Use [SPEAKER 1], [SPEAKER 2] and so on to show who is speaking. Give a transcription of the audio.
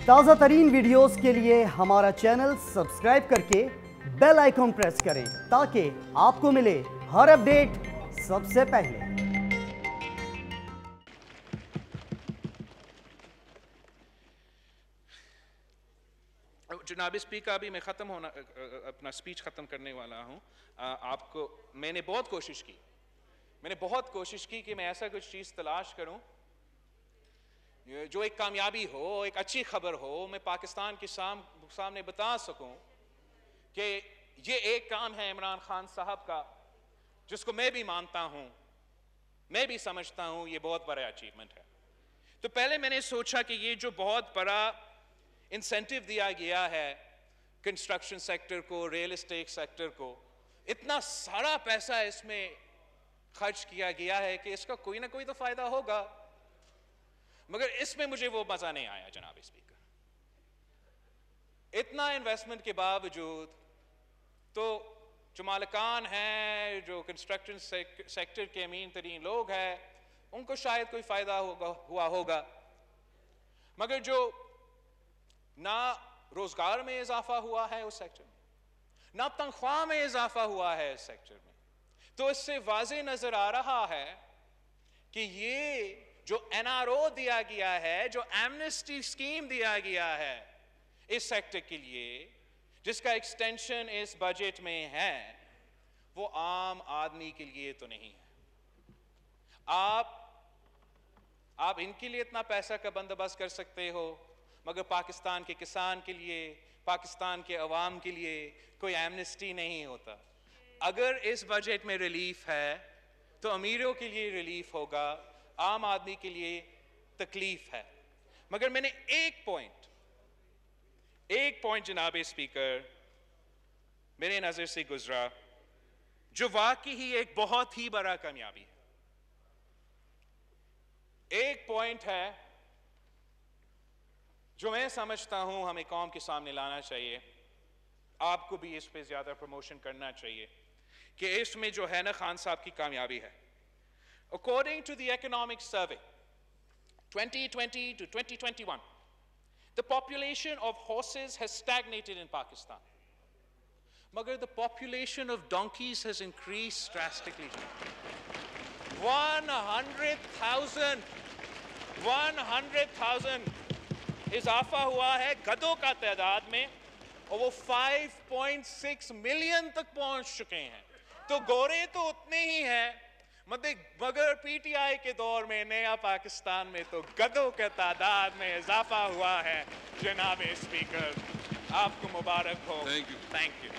[SPEAKER 1] تازہ ترین ویڈیوز کے لیے ہمارا چینل سبسکرائب کر کے بیل آئیکن پریس کریں تاکہ آپ کو ملے ہر اپڈیٹ سب سے پہلے۔
[SPEAKER 2] جناب اسپیکر، ابھی میں اپنا سپیچ ختم کرنے والا ہوں۔ آپ کو میں نے بہت کوشش کی کہ میں ایسا کچھ چیز تلاش کروں جو ایک کامیابی ہو، ایک اچھی خبر ہو، میں پاکستان کے سامنے بتا سکوں کہ یہ ایک کام ہے عمران خان صاحب کا جس کو میں بھی مانتا ہوں، میں بھی سمجھتا ہوں یہ بہت بڑا اچیومنٹ ہے۔ تو پہلے میں نے سوچا کہ یہ جو بہت بڑا انسینٹیو دیا گیا ہے کنسٹرکشن سیکٹر کو، ریل اسٹیٹ سیکٹر کو، اتنا سارا پیسہ اس میں خرچ کیا گیا ہے کہ اس کا کوئی نہ کوئی تو فائدہ ہوگا، مگر اس میں مجھے وہ مزہ نہیں آیا جناب اسپیکر۔ اتنا انویسٹمنٹ کے باوجود تو جو مالکان ہیں، جو کنسٹرکشن سیکٹر کے امین ترین لوگ ہیں، ان کو شاید کوئی فائدہ ہوا ہوگا، مگر جو نہ روزگار میں اضافہ ہوا ہے اس سیکٹر میں، نہ تنخواہ میں اضافہ ہوا ہے اس سیکٹر میں، تو اس سے واضح نظر آ رہا ہے کہ یہ جو این آر او دیا گیا ہے، جو ایمنسٹی اسکیم دیا گیا ہے اس سیکٹر کے لیے، جس کا ایکسٹینشن اس بجٹ میں ہے، وہ عام آدمی کے لیے تو نہیں ہے۔ آپ ان کے لیے اتنا پیسہ کا بندوبست کر سکتے ہو، مگر پاکستان کے کسان کے لیے، پاکستان کے عوام کے لیے کوئی ایمنسٹی نہیں ہوتا۔ اگر اس بجٹ میں ریلیف ہے تو امیروں کے لیے ریلیف ہوگا، عام آدمی کے لیے تکلیف ہے۔ مگر میں نے ایک پوائنٹ جناب اسپیکر میرے نظر سے گزرا جو واقعی ہی ایک بہت ہی بڑا کامیابی ہے۔ ایک پوائنٹ ہے جو میں سمجھتا ہوں ہمیں قوم کے سامنے لانا چاہیے، آپ کو بھی اس پہ زیادہ پروموشن کرنا چاہیے کہ اس میں جو ہے نا خان صاحب کی کامیابی ہے۔ According to the economic survey 2020 to 2021, the population of horses has stagnated in Pakistan. Magar the population of donkeys has increased drastically. 100,000 اضافہ ہوا ہے گدھوں کا تعداد میں، اور وہ 5.6 ملین تک پہنچ چکے ہیں۔ تو گورے تو اتنے ہی ہیں، مگر پی ٹی آئی کے دور میں نیا پاکستان میں تو گدھوں کے تعداد میں اضافہ ہوا ہے۔ جناب اسپیکر، آپ کو مبارک ہو۔ Thank you.